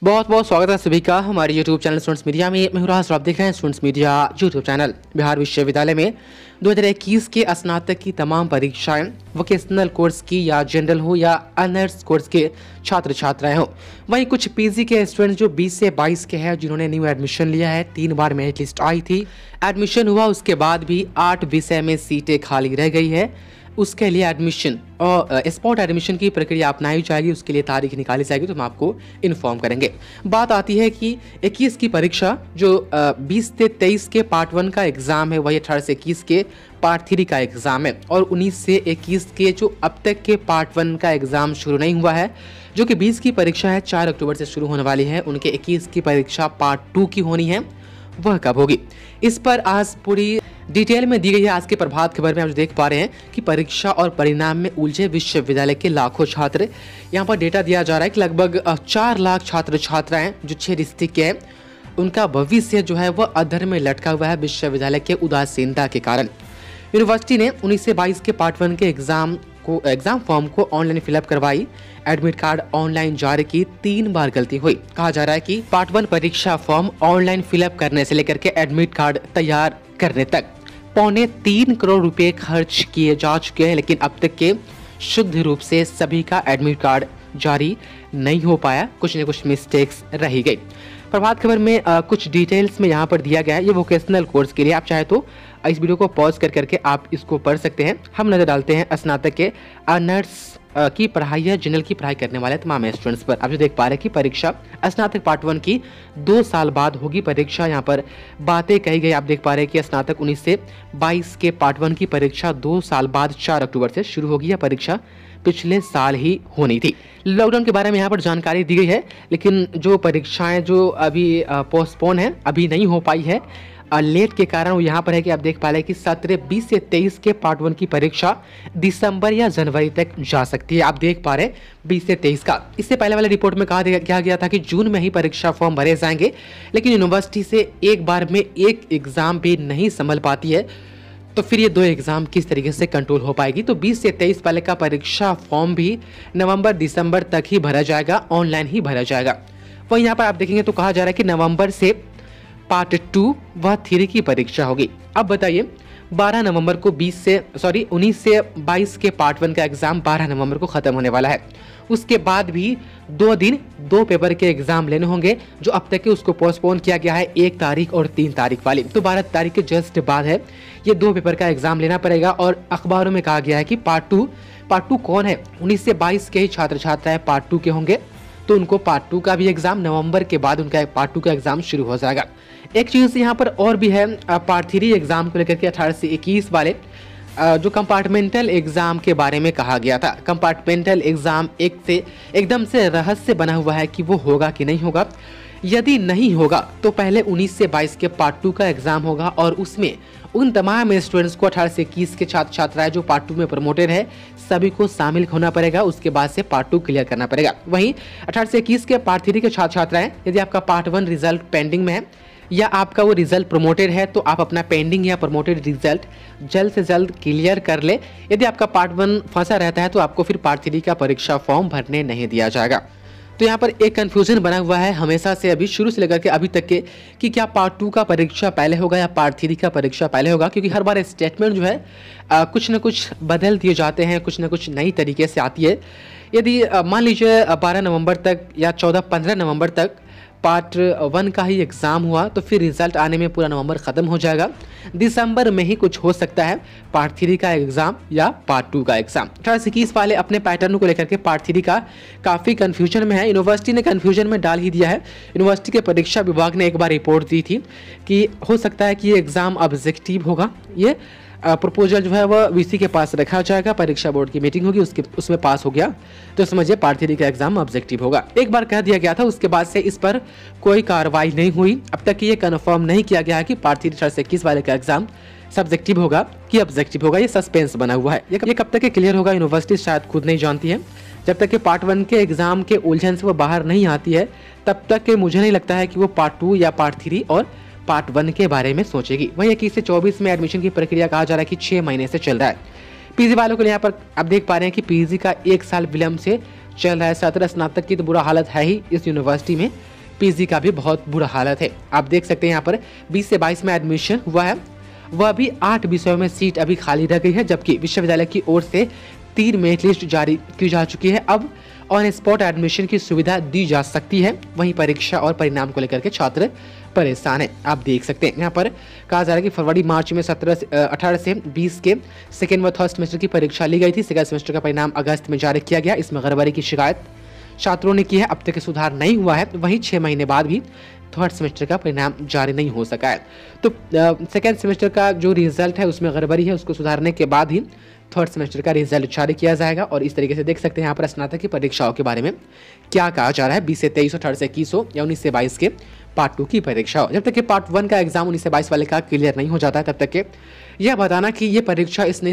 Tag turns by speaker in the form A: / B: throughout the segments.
A: बहुत बहुत स्वागत है सभी का हमारे YouTube चैनल स्टूडेंट्स मीडिया में। मैं राज, आप देख रहे हैं students media YouTube channel. Bihar विश्वविद्यालय में 2021 के स्नातक की तमाम परीक्षाएं वोकेशनल कोर्स की या जनरल हो या ऑनर्स कोर्स के छात्र छात्राएं हो, वहीं कुछ पीजी के स्टूडेंट्स जो 20 से 22 के हैं जिन्होंने न्यू एडमिशन लिया है। 3 बार मेरिट लिस्ट आई थी, एडमिशन हुआ, उसके बाद भी 8 विषय में सीटें खाली रह गई है। उसके लिए एडमिशन और स्पॉट एडमिशन की प्रक्रिया अपनाई जाएगी, उसके लिए तारीख निकाली जाएगी, तो हम आपको इन्फॉर्म करेंगे। बात आती है कि 21 की परीक्षा जो 20 से 23 के पार्ट 1 का एग्जाम है, वही 18 से 21 के पार्ट 3 का एग्जाम है, और 19 से 21 के जो अब तक के पार्ट 1 का एग्जाम शुरू नहीं हुआ है, जो कि 20 की परीक्षा है 4 अक्टूबर से शुरू होने वाली है, उनके 21 की परीक्षा पार्ट 2 की होनी है, वह कब होगी, इस पर आज पूरी डिटेल में दी गई है। आज के प्रभात खबर में आप देख पा रहे हैं कि परीक्षा और परिणाम में उलझे विश्वविद्यालय के लाखों छात्र। यहाँ पर डेटा दिया जा रहा है कि लगभग 4 लाख छात्र छात्राएं जो 6 डिस्ट्रिक्ट के हैं, उनका भविष्य जो है वह अधर में लटका हुआ है विश्वविद्यालय के उदासीनता के कारण। यूनिवर्सिटी ने 19 से 22 के पार्ट 1 के एग्जाम फॉर्म को ऑनलाइन फिलअप करवाई, एडमिट कार्ड ऑनलाइन जारी की, 3 बार गलती हुई। कहा जा रहा है कि पार्ट 1 परीक्षा फॉर्म ऑनलाइन फिलअप करने से लेकर के एडमिट कार्ड तैयार करने तक 3.25 करोड़ रुपए खर्च किए जा चुके हैं, लेकिन अब तक के शुद्ध रूप से सभी का एडमिट कार्ड जारी नहीं हो पाया, कुछ न कुछ मिस्टेक्स रही गई। प्रभात खबर में कुछ डिटेल्स में यहाँ पर दिया गया है। ये वोकेशनल कोर्स के लिए आप चाहे तो इस वीडियो को पॉज करके आप इसको पढ़ सकते हैं। हम नजर डालते हैं स्नातक के ऑनर्स की पढ़ाई या जनरल की पढ़ाई करने वाले तमाम स्टूडेंट्स पर। आप जो देख पा रहे हैं कि परीक्षा स्नातक पार्ट 1 की 2 साल बाद होगी परीक्षा। यहाँ पर बातें कही गई, आप देख पा रहे हैं कि स्नातक 19 से 22 के पार्ट 1 की परीक्षा 2 साल बाद 4 अक्टूबर से शुरू होगी। यह परीक्षा पिछले साल ही होनी थी। लॉकडाउन के बारे में यहाँ पर जानकारी दी गई है, लेकिन जो परीक्षाएं जो अभी पोस्टपोन है, अभी नहीं हो पाई है लेट के कारण, वो यहाँ पर है कि आप देख पा रहे हैं कि 17, 20 से 23 के पार्ट 1 की परीक्षा दिसंबर या जनवरी तक जा सकती है। आप देख पा रहे हैं 20 से 23 का। इससे पहले वाले रिपोर्ट में कहा गया था कि जून में ही परीक्षा फॉर्म भरे जाएंगे, लेकिन यूनिवर्सिटी से एक बार में एक एग्जाम भी नहीं संभल पाती है, तो फिर ये 2 एग्जाम किस तरीके से कंट्रोल हो पाएगी। तो 20 से 23 पहले का परीक्षा फॉर्म भी नवंबर दिसंबर तक ही भरा जाएगा, ऑनलाइन ही भरा जाएगा। वहीं यहाँ पर आप देखेंगे तो कहा जा रहा है कि नवंबर से पार्ट 2 व 3 की परीक्षा होगी। अब बताइए 19 नवंबर को 19 से 22 के पार्ट 1 का एग्जाम 12 नवंबर को खत्म होने वाला है। उसके बाद भी 2 दिन 2 पेपर के एग्जाम लेने होंगे, जो अब तक के उसको पोस्टपोन किया गया है 1 तारीख और 3 तारीख वाली। तो 12 तारीख के जस्ट बाद है, ये 2 पेपर का एग्जाम लेना पड़ेगा। और अखबारों में कहा गया है कि पार्ट 2 कौन है, 19 से 22 के ही छात्र छात्राएं पार्ट 2 के होंगे, तो उनको पार्ट 2 का भी एग्जाम नवंबर के बाद उनका पार्ट 2 का एग्जाम शुरू हो जाएगा। एक चीज़ यहाँ पर और भी है, पार्ट 3 एग्जाम को लेकर के 18 से 21 वाले जो कंपार्टमेंटल एग्जाम के बारे में कहा गया था। कंपार्टमेंटल एग्जाम एकदम से रहस्य बना हुआ है कि वो होगा कि नहीं होगा। यदि नहीं होगा तो पहले 19 से 22 के पार्ट 2 का एग्जाम होगा, और उसमें उन तमाम स्टूडेंट्स को 18 से 21 के छात्र छात्राएं जो पार्ट 2 में प्रमोटेड है, सभी को शामिल होना पड़ेगा। उसके बाद से पार्ट 2 क्लियर करना पड़ेगा। वहीं 18 से 21 के पार्ट 3 के छात्र छात्राएं, यदि आपका पार्ट 1 रिजल्ट पेंडिंग में है या आपका वो रिजल्ट प्रमोटेड है, तो आप अपना पेंडिंग या प्रमोटेड रिजल्ट जल्द से जल्द क्लियर कर ले। यदि आपका पार्ट 1 फंसा रहता है तो आपको फिर पार्ट 3 का परीक्षा फॉर्म भरने नहीं दिया जाएगा। तो यहाँ पर एक कंफ्यूजन बना हुआ है हमेशा से, अभी शुरू से लेकर के अभी तक के, कि क्या पार्ट 2 का परीक्षा पहले होगा या पार्ट 3 का परीक्षा पहले होगा, क्योंकि हर बार स्टेटमेंट जो है कुछ न कुछ बदल दिए जाते हैं, कुछ न कुछ नई तरीके से आती है। यदि मान लीजिए 12 नवंबर तक या 14-15 नवंबर तक पार्ट 1 का ही एग्जाम हुआ, तो फिर रिजल्ट आने में पूरा नवंबर खत्म हो जाएगा। दिसंबर में ही कुछ हो सकता है पार्ट 3 का एग्जाम या पार्ट 2 का एग्जाम। 18 से 21 वाले अपने पैटर्न को लेकर के पार्ट 3 का काफ़ी कंफ्यूजन में है। यूनिवर्सिटी ने कंफ्यूजन में डाल ही दिया है। यूनिवर्सिटी के परीक्षा विभाग ने एक बार रिपोर्ट दी थी कि हो सकता है कि ये एग्जाम ऑब्जेक्टिव होगा। ये प्रपोजल जो है वह वीसी के पास रखा जाएगा, परीक्षा बोर्ड की मीटिंग होगी, उसमें पास हो गया तो समझिए पार्ट 3 का एग्जाम ऑब्जेक्टिव होगा। एक बार कह दिया गया था, उसके बाद से इस पर कोई कार्रवाई नहीं हुई। अब तक ये कन्फर्म नहीं किया गया है कि पार्ट 3 से 21 वाले का एग्जाम सब्जेक्टिव होगा कि ऑब्जेक्टिव होगा। ये सस्पेंस बना हुआ है, ये कब तक क्लियर होगा यूनिवर्सिटी शायद खुद नहीं जानती है। जब तक कि पार्ट 1 के एग्जाम के उलझन से वो बाहर नहीं आती है, तब तक मुझे नहीं लगता है कि वो पार्ट 2 या पार्ट 3 और पार्ट 1 के बारे में सोचेगी। वहीं 21 से 24 में एडमिशन की प्रक्रिया कहा जा रहा है कि 6 महीने से चल रहा है। पीजी वालों के लिए यहाँ पर आप देख पा रहे हैं कि पीजी का 1 साल विलंब से चल रहा है सत्र स्नातक की तो बुरा हालत है ही, इस यूनिवर्सिटी में पीजी का भी बहुत बुरा हालत है। आप देख सकते हैं यहाँ पर 20 से 22 में एडमिशन हुआ है, वह भी 8 विषयों में सीट अभी खाली रह गई है, जबकि विश्वविद्यालय की ओर से 3 मेरिट लिस्ट जारी की जा चुकी है। अब ऑन स्पॉट एडमिशन की सुविधा दी जा सकती है। वहीं परीक्षा और परिणाम को लेकर के छात्र परेशान है। आप देख सकते हैं यहाँ पर कहा जा रहा है कि फरवरी मार्च में 18 से 20 के सेकेंड व थर्ड सेमेस्टर की परीक्षा ली गई थी। सेकेंड सेमेस्टर का परिणाम अगस्त में जारी किया गया। इसमें गड़बड़ी की शिकायत छात्रों ने की है। अब तक सुधार नहीं हुआ है। वहीं 6 महीने बाद भी थर्ड सेमेस्टर का परिणाम जारी नहीं हो सका है। तो सेकेंड सेमेस्टर का जो रिजल्ट है उसमें गड़बड़ी है, उसको सुधारने के बाद ही थर्ड सेमेस्टर का रिजल्ट जारी किया जाएगा। और इस तरीके से देख सकते हैं यहाँ पर स्नातक की परीक्षाओं के बारे में क्या कहा जा रहा है। 20 से 23 थर्ड से 21 या 19 से 22 के पार्ट 2 की परीक्षा हो। जब तक कि पार्ट 1 का एग्जाम 19 से 22 वाले का क्लियर नहीं हो जाता है, तब तक के यह बताना कि ये परीक्षा इस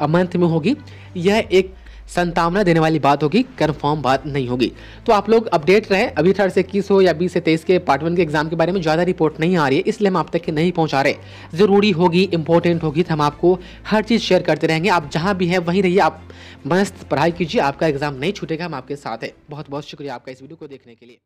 A: मंथ में होगी, यह एक संतावना देने वाली बात होगी, कंफर्म बात नहीं होगी। तो आप लोग अपडेट रहे। अभी थर्ड से 21 हो या 20 से 23 के पार्ट 1 के एग्जाम के बारे में ज़्यादा रिपोर्ट नहीं आ रही है, इसलिए हम आप तक के नहीं पहुंचा रहे। ज़रूरी होगी, इंपॉर्टेंट होगी तो हम आपको हर चीज़ शेयर करते रहेंगे। आप जहां भी हैं वहीं रहिए, आप मस्त पढ़ाई कीजिए, आपका एग्जाम नहीं छूटेगा, हम आपके साथ हैं। बहुत बहुत शुक्रिया आपका इस वीडियो को देखने के लिए।